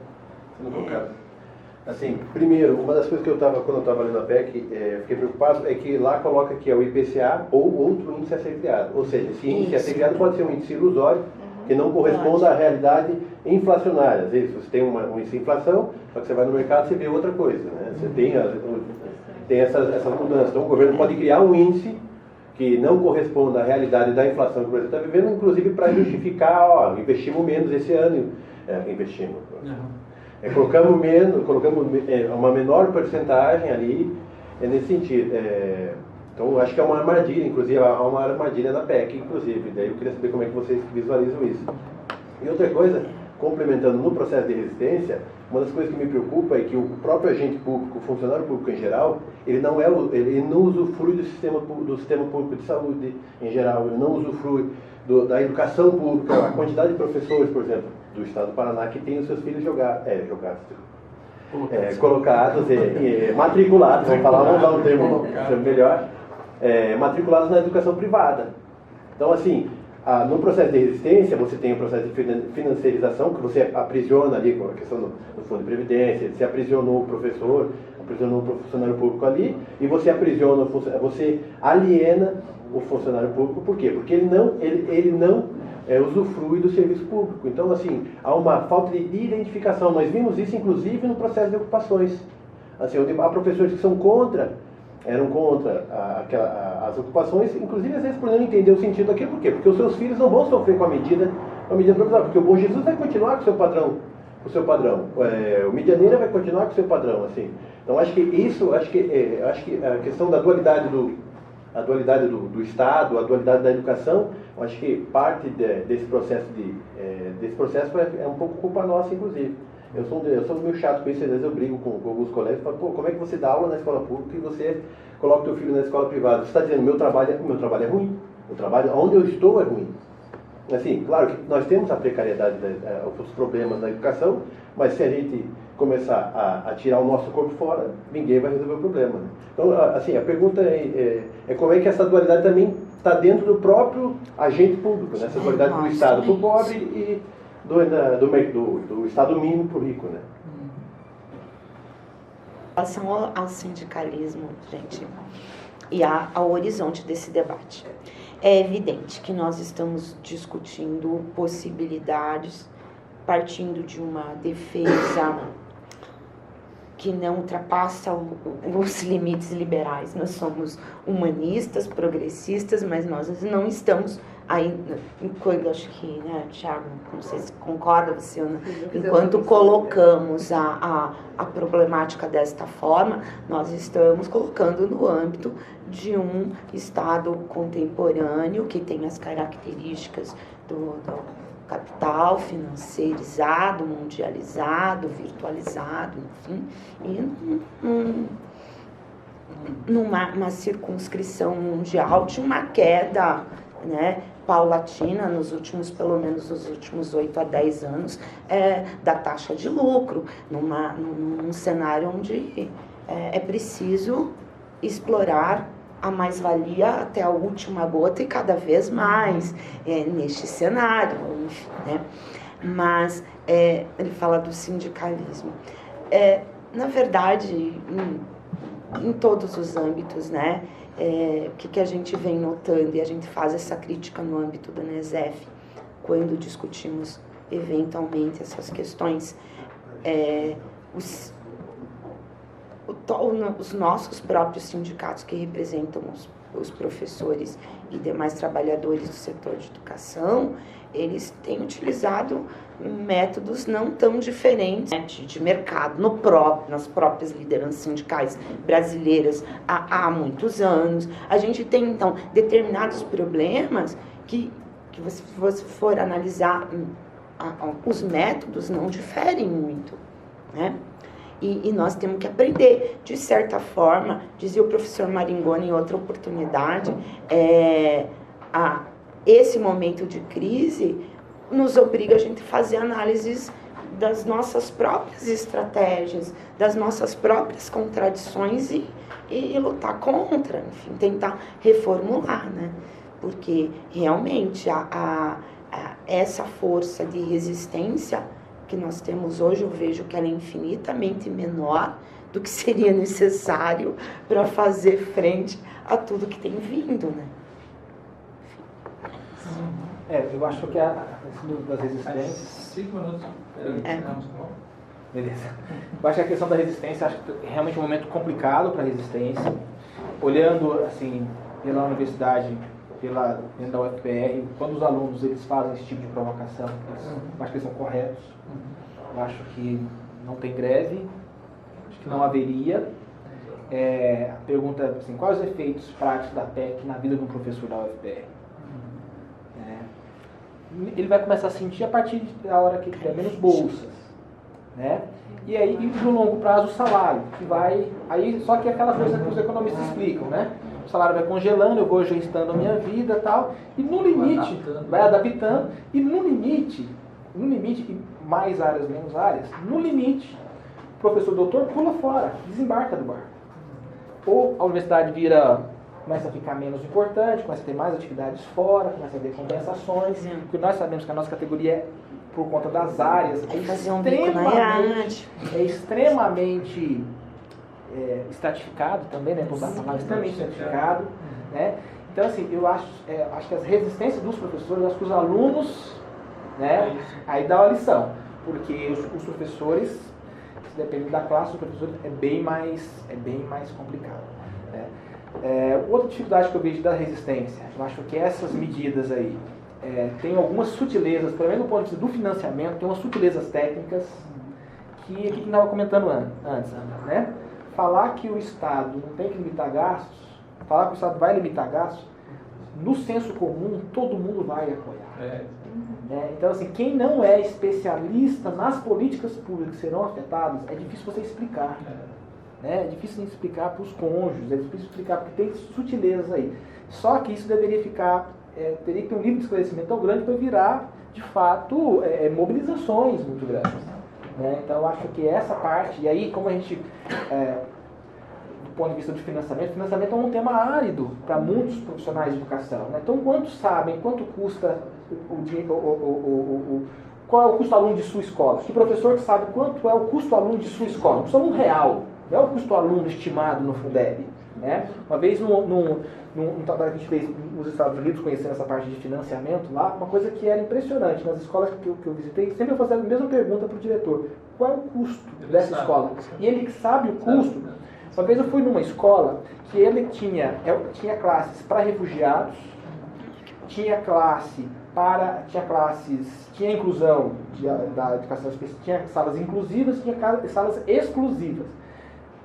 sendo colocado. Assim, primeiro, uma das coisas que quando eu estava lendo a PEC, fiquei preocupado, é que lá coloca que é o IPCA ou outro índice a ser criado. Ou seja, esse índice a ser criado pode ser um índice ilusório, que não corresponda à realidade inflacionária. Às vezes você tem um índice de inflação, só que você vai no mercado e você vê outra coisa, né? Você tem essas mudanças. Então o governo pode criar um índice que não corresponda à realidade da inflação que o Brasil está vivendo, inclusive para justificar, investimos menos esse ano. Colocamos uma menor porcentagem ali, nesse sentido. Então, acho que é uma armadilha, inclusive, há uma armadilha na PEC, inclusive. Daí eu queria saber como é que vocês visualizam isso. E outra coisa, complementando no processo de resistência, uma das coisas que me preocupa é que o próprio agente público, o funcionário público em geral, ele não usufrui do sistema público de saúde em geral, ele não usufrui da educação pública, a quantidade de professores, por exemplo, do estado do Paraná, que tem os seus filhos colocados, matriculados, vamos dar um termo melhor, matriculados na educação privada. Então, assim, no processo de resistência, você tem o processo de financiarização, que você aprisiona ali com a questão do fundo de previdência, você aprisionou o professor, aprisionou o funcionário público ali, e você você aliena o funcionário público. Por quê? Porque ele não usufrui do serviço público. Então, assim, há uma falta de identificação. Nós vimos isso, inclusive, no processo de ocupações. Assim, há professores que eram contra as ocupações, inclusive, às vezes, por não entender o sentido daquilo. Por quê? Porque os seus filhos não vão sofrer com a medida provisória, porque o Bom Jesus vai continuar com o seu padrão. O Medianeira vai continuar com o seu padrão, assim. Então, acho que a questão da dualidade do Estado, a dualidade da educação, eu acho que parte desse processo é um pouco culpa nossa, inclusive. Eu sou meio chato com isso, às vezes eu brigo com alguns colegas e falo, como é que você dá aula na escola pública e você coloca o teu filho na escola privada? Você está dizendo, meu trabalho é ruim, o trabalho onde eu estou é ruim. Assim, claro que nós temos a precariedade, os problemas da educação, mas se a gente começar a tirar o nosso corpo fora, ninguém vai resolver o problema, né? Então, assim, a pergunta é como é que essa dualidade também está dentro do próprio agente público, né? Essa dualidade do Estado para o pobre e do Estado mínimo para o rico, né? Em relação ao sindicalismo, gente, e ao horizonte desse debate, é evidente que nós estamos discutindo possibilidades partindo de uma defesa que não ultrapassa os limites liberais. Nós somos humanistas, progressistas, mas nós não estamos ainda, enquanto, acho que, né, Thiago, não sei se concorda, Luciana, enquanto colocamos a problemática desta forma, nós estamos colocando no âmbito de um Estado contemporâneo que tem as características do capital financeirizado, mundializado, virtualizado, enfim, e numa circunscrição mundial de uma queda, né, paulatina pelo menos nos últimos 8 a 10 anos, da taxa de lucro, num cenário onde é preciso explorar a mais-valia até a última gota e cada vez mais neste cenário, enfim, né? Mas ele fala do sindicalismo. Na verdade, em todos os âmbitos, né? O que a gente vem notando, e a gente faz essa crítica no âmbito do NESEF, quando discutimos eventualmente essas questões, os nossos próprios sindicatos que representam os professores e demais trabalhadores do setor de educação, eles têm utilizado métodos não tão diferentes, né, de mercado, nas próprias lideranças sindicais brasileiras há muitos anos. A gente tem, então, determinados problemas que se você for analisar os métodos não diferem muito, né? E nós temos que aprender, de certa forma, dizia o professor Maringoni em outra oportunidade, esse momento de crise nos obriga a gente a fazer análises das nossas próprias estratégias, das nossas próprias contradições e lutar contra, enfim, tentar reformular, né? Porque realmente essa força de resistência que nós temos hoje, eu vejo que ela é infinitamente menor do que seria necessário para fazer frente a tudo que tem vindo, né? Eu acho que a questão das resistências... 5 minutos. Beleza. Eu acho que a questão da resistência, acho que é realmente um momento complicado para a resistência. Olhando, assim, pela universidade, dentro da UFPR, quando os alunos eles fazem esse tipo de provocação, eu acho que eles são corretos. Eu acho que não tem greve, acho que não haveria. A pergunta é assim, quais os efeitos práticos da PEC na vida de um professor da UFPR? Ele vai começar a sentir a partir da hora que tiver menos bolsas, né? E aí, no longo prazo, o salário, que vai... Aí, só que é aquela coisa que os economistas explicam, né? O salário vai congelando, eu vou gestando a minha vida e tal, e no limite, vai adaptando, e no limite, e mais áreas, menos áreas, no limite, o professor doutor pula fora, desembarca do barco. Ou a universidade começa a ficar menos importante, começa a ter mais atividades fora, começa a ter compensações, porque nós sabemos que a nossa categoria, por conta das áreas, é extremamente estratificado também, né? Por falar extremamente estratificado, né? Então, assim, eu acho que as resistências dos professores, eu acho que os alunos, né? Aí dá uma lição, porque os professores, se depende da classe, os professores é bem mais complicado, né? Outra dificuldade que eu vejo da resistência, eu acho que essas medidas aí tem algumas sutilezas, pelo menos do ponto de vista do financiamento, tem umas sutilezas técnicas que a gente estava comentando antes, né? Falar que o Estado não tem que limitar gastos, falar que o Estado vai limitar gastos, no senso comum, todo mundo vai apoiar. Então, assim, quem não é especialista nas políticas públicas que serão afetadas, é difícil você explicar. É difícil explicar para os cônjuges, é difícil explicar porque tem sutilezas aí. Só que isso deveria ficar, teria que ter um nível de esclarecimento tão grande para virar, de fato, mobilizações muito grandes. Né? Então eu acho que essa parte, e aí como a gente, do ponto de vista de financiamento, financiamento é um tema árido para muitos profissionais de educação. Né? Então quantos sabem quanto custa qual é o custo aluno de sua escola? Que professor que sabe quanto é o custo aluno de sua escola? O custo aluno real. Não é o custo aluno estimado no Fundeb. Né? Uma vez, num trabalho que a gente fez nos Estados Unidos, conhecendo essa parte de financiamento lá, uma coisa que era impressionante. Nas escolas que eu visitei, sempre eu fazia a mesma pergunta para o diretor. Qual é o custo dessa escola? E ele que sabe o custo. Uma vez eu fui numa escola que ele tinha classes para refugiados, tinha inclusão da educação específica, tinha salas inclusivas, tinha salas exclusivas.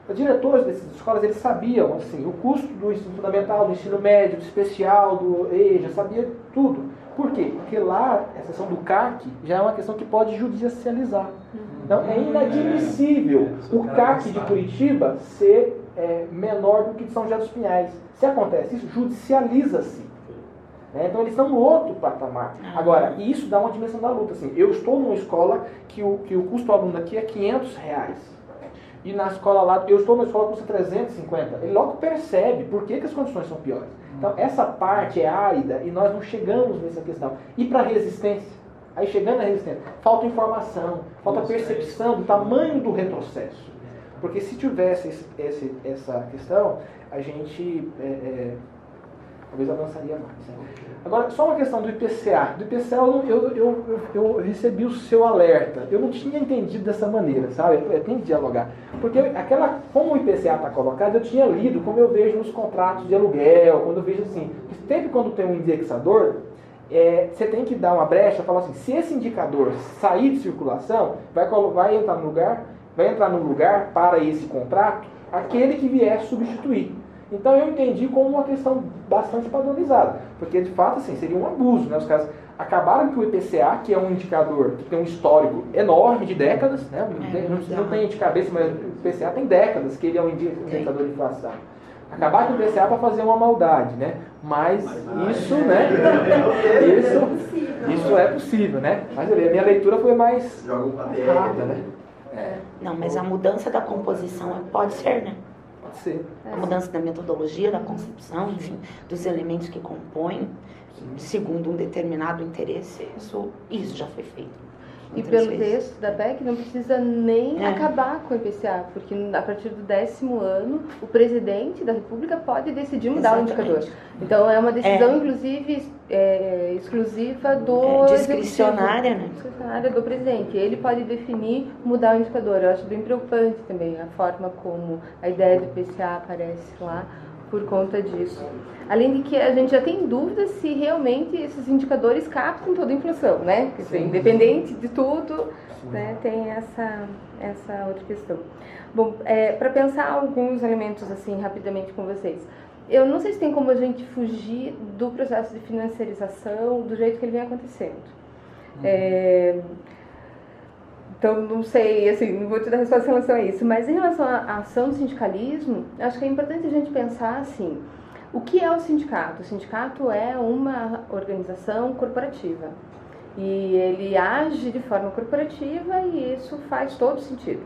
Os diretores dessas escolas, eles sabiam assim, o custo do ensino fundamental, do ensino médio, do especial, do EJA, sabia tudo. Por quê? Porque lá, a questão do CAC já é uma questão que pode judicializar. Então, é inadmissível o CAC de Curitiba ser menor do que de São José dos Pinhais. Se acontece isso, judicializa-se. Então eles estão no outro patamar. Agora, isso dá uma dimensão da luta. Assim, eu estou numa escola que o custo aluno aqui é R$500. E na escola lá, eu estou numa escola que custa 350. Ele logo percebe por que as condições são piores. Então essa parte é árida e nós não chegamos nessa questão. E para a resistência? Aí chegando na resistência, falta informação, falta percepção do tamanho do retrocesso. Porque se tivesse essa questão, a gente... talvez avançaria mais. Né? Agora, só uma questão do IPCA. Do IPCA eu recebi o seu alerta. Eu não tinha entendido dessa maneira, sabe? Eu tenho que dialogar. Porque como o IPCA está colocado, eu tinha lido, como eu vejo nos contratos de aluguel, quando eu vejo assim, sempre quando tem um indexador, você tem que dar uma brecha e falar assim, se esse indicador sair de circulação, vai entrar no lugar para esse contrato, aquele que vier substituir. Então eu entendi como uma questão bastante padronizada, porque de fato assim, seria um abuso, né? Os caras acabaram que o IPCA, que é um indicador que tem um histórico enorme de décadas, né? Não tenho de cabeça, mas o IPCA tem décadas que ele é um indicador de inflação. Acabar com o IPCA para fazer uma maldade, né? Mas isso, né? Isso é possível, né? Mas a minha leitura foi mais rápida, né? Não, mas a mudança da composição pode ser, né? Pode ser. A mudança da metodologia, da concepção, enfim, dos elementos que compõem, segundo um determinado interesse, isso já foi feito. E pelo texto da PEC não precisa nem acabar com o IPCA, porque a partir do 10º ano o presidente da República pode decidir mudar o indicador. Então é uma decisão, inclusive, exclusiva do discricionária, né? Discricionária do presidente. Ele pode definir mudar o indicador. Eu acho bem preocupante também a forma como a ideia do IPCA aparece lá por conta disso. Além de que a gente já tem dúvidas se realmente esses indicadores captam toda a inflação, né? Quer dizer, independente de tudo, né, tem essa outra questão. Bom, para pensar alguns elementos assim rapidamente com vocês, eu não sei se tem como a gente fugir do processo de financiarização do jeito que ele vem acontecendo. Então, não sei, assim, não vou te dar resposta em relação a isso, mas em relação à ação do sindicalismo, acho que é importante a gente pensar assim, o que é o sindicato? O sindicato é uma organização corporativa e ele age de forma corporativa e isso faz todo sentido.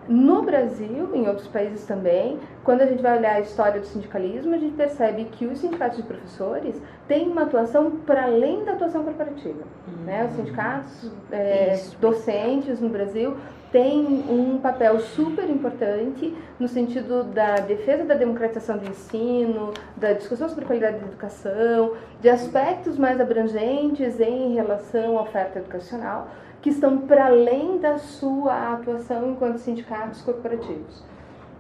No Brasil, em outros países também, quando a gente vai olhar a história do sindicalismo, a gente percebe que os sindicatos de professores têm uma atuação para além da atuação corporativa. Né? Os sindicatos docentes no Brasil têm um papel super importante no sentido da defesa da democratização do ensino, da discussão sobre a qualidade da educação, de aspectos mais abrangentes em relação à oferta educacional, que estão para além da sua atuação enquanto sindicatos corporativos.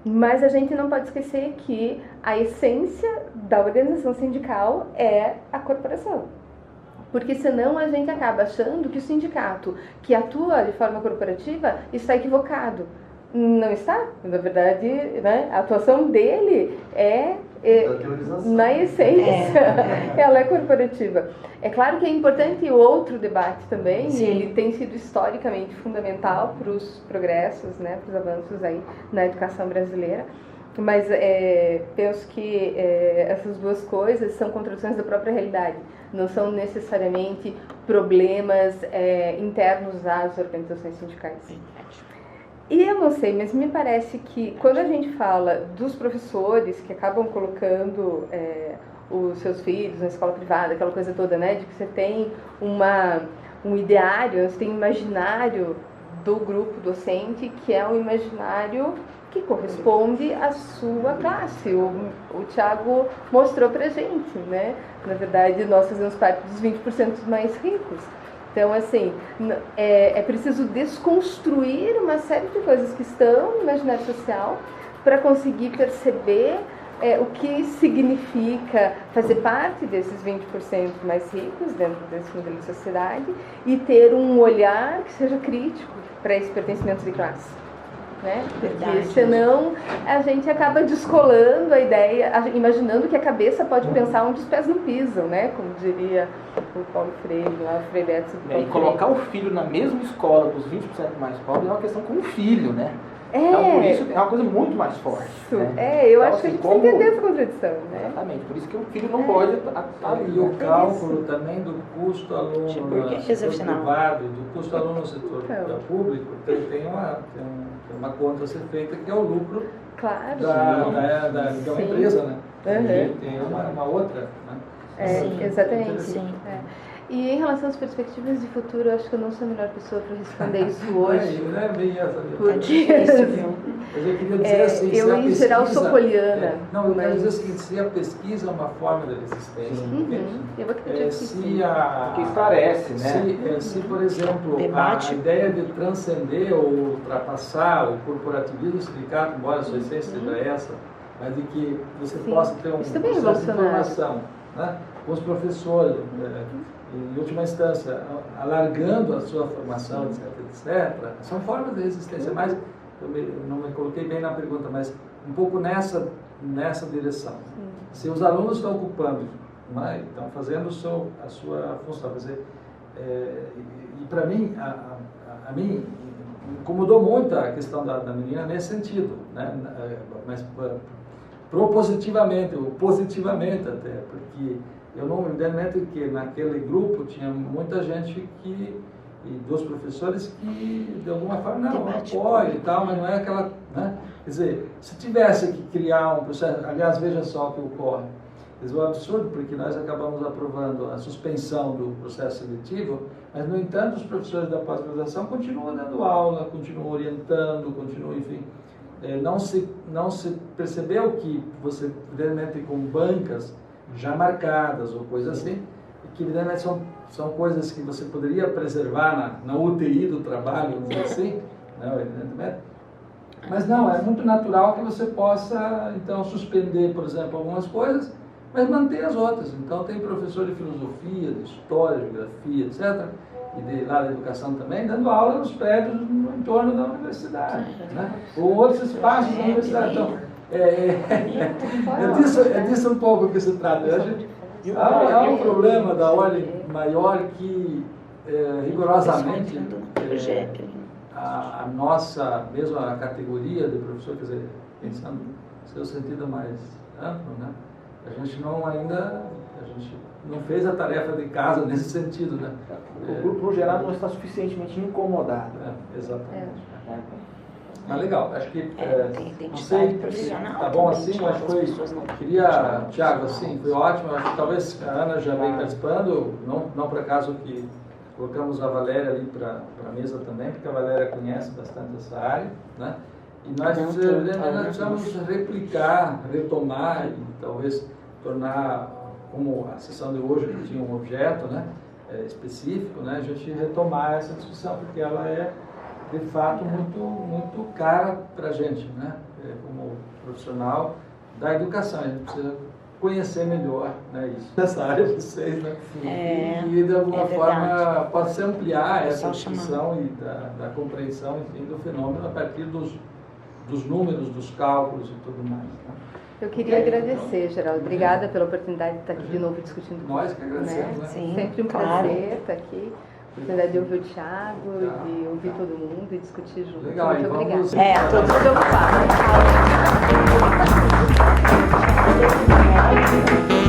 Mas a gente não pode esquecer que a essência da organização sindical é a corporação. Porque senão a gente acaba achando que o sindicato que atua de forma corporativa está equivocado. Não está. Na verdade, né, a atuação dele na essência, ela é corporativa. É claro que é importante o outro debate também, e ele tem sido historicamente fundamental para os progressos, né, para os avanços aí na educação brasileira, mas penso que essas duas coisas são contradições da própria realidade, não são necessariamente problemas internos às organizações sindicais. E eu não sei, mas me parece que quando a gente fala dos professores que acabam colocando os seus filhos na escola privada, aquela coisa toda, né, de que você tem um ideário, você tem um imaginário do grupo docente que é um imaginário que corresponde à sua classe. O Thiago mostrou pra gente, né? Na verdade, nós fazemos parte dos 20% mais ricos. Então, assim, é preciso desconstruir uma série de coisas que estão no imaginário social para conseguir perceber o que significa fazer parte desses 20% mais ricos dentro desse modelo de sociedade e ter um olhar que seja crítico para esse pertencimento de classe. Né? Porque senão a gente acaba descolando a ideia, imaginando que a cabeça pode pensar onde os pés não pisam, né? Como diria o Paulo Freire, lá o Freire Edson. E colocar o filho na mesma escola dos 20% mais pobres é uma questão com o filho, né? Então, por isso é uma coisa muito mais forte. Né? Eu então, acho que a gente precisa entender essa contradição. Né? Exatamente, por isso que o filho não pode estar ali. E o cálculo também do custo aluno no setor privado, do custo aluno no setor público, tem uma conta a ser feita que é o lucro de uma empresa, né? Tem uma outra, né? Exatamente. Sim. E em relação às perspectivas de futuro, eu acho que eu não sou a melhor pessoa para responder isso hoje. Não é bem essa. Porque mas eu queria dizer assim, eu em geral sou poliana. Não, eu quero dizer o seguinte, se a pesquisa é uma forma da resistência, eu vou acreditar que sim. Que esclarece, né? Se, por exemplo, a ideia de transcender ou ultrapassar o corporativismo do sindicato, embora a sua essência seja essa, mas de que você possa ter um processo de informação, né, com os professores, em última instância, alargando a sua formação, etc., são formas de resistência, mas não me coloquei bem na pergunta, mas um pouco nessa direção. Se os alunos estão ocupando, né, estão fazendo a sua função, quer dizer, e para mim, a mim incomodou muito a questão da menina nesse sentido, né, mas propositivamente, ou positivamente até, porque eu não me lembro que naquele grupo tinha muita gente e dos professores que de alguma forma não apoio e tal, mas não é aquela, né? Quer dizer, se tivesse que criar um processo, aliás, veja só o que ocorre, quer dizer, o absurdo, porque nós acabamos aprovando a suspensão do processo seletivo, mas no entanto os professores da pós-graduação continuam dando aula, continuam orientando, continuam, enfim, não se percebeu que você, evidentemente, com bancas já marcadas ou coisas assim, que evidentemente são coisas que você poderia preservar na UTI do trabalho, vamos dizer assim, né, evidentemente. Mas não, é muito natural que você possa, então, suspender, por exemplo, algumas coisas, mas manter as outras. Então, tem professor de filosofia, de história, de geografia, etc., e lá da educação também, dando aula nos prédios no entorno da universidade, né? Ou outros espaços da universidade. Então, é disso um pouco que se trata. Há um problema da ordem maior que, rigorosamente, a nossa, mesmo a categoria de professor, quer dizer, pensando no seu sentido mais amplo, né? A gente não fez a tarefa de casa nesse sentido, né? O grupo, no geral, não está suficientemente incomodado. Exatamente. Mas legal, acho que tem sei, profissional. tá bom assim, mas queria, Thiago, assim, foi ótimo, acho que talvez a Ana já vem participando, não por acaso que colocamos a Valéria ali para a mesa também, porque a Valéria conhece bastante essa área, né? E nós precisamos replicar, retomar e talvez tornar, como a sessão de hoje que tinha um objeto, né, específico, né, a gente retomar essa discussão, porque ela é de fato muito cara para a gente, né, como profissional da educação. A gente precisa conhecer melhor, né, isso, nessa área de vocês, né, e de alguma forma pode se ampliar essa discussão e da compreensão, enfim, do fenômeno a partir dos números, dos cálculos e tudo mais, né? Eu queria agradecer, Geraldo. Obrigada pela oportunidade de estar aqui de novo discutindo. Nós que agradecemos, né? Sim, sempre um prazer estar aqui. Oportunidade de ouvir o Thiago, de ouvir todo mundo e discutir junto. Legal, muito obrigada. vamos... Todos ocupados.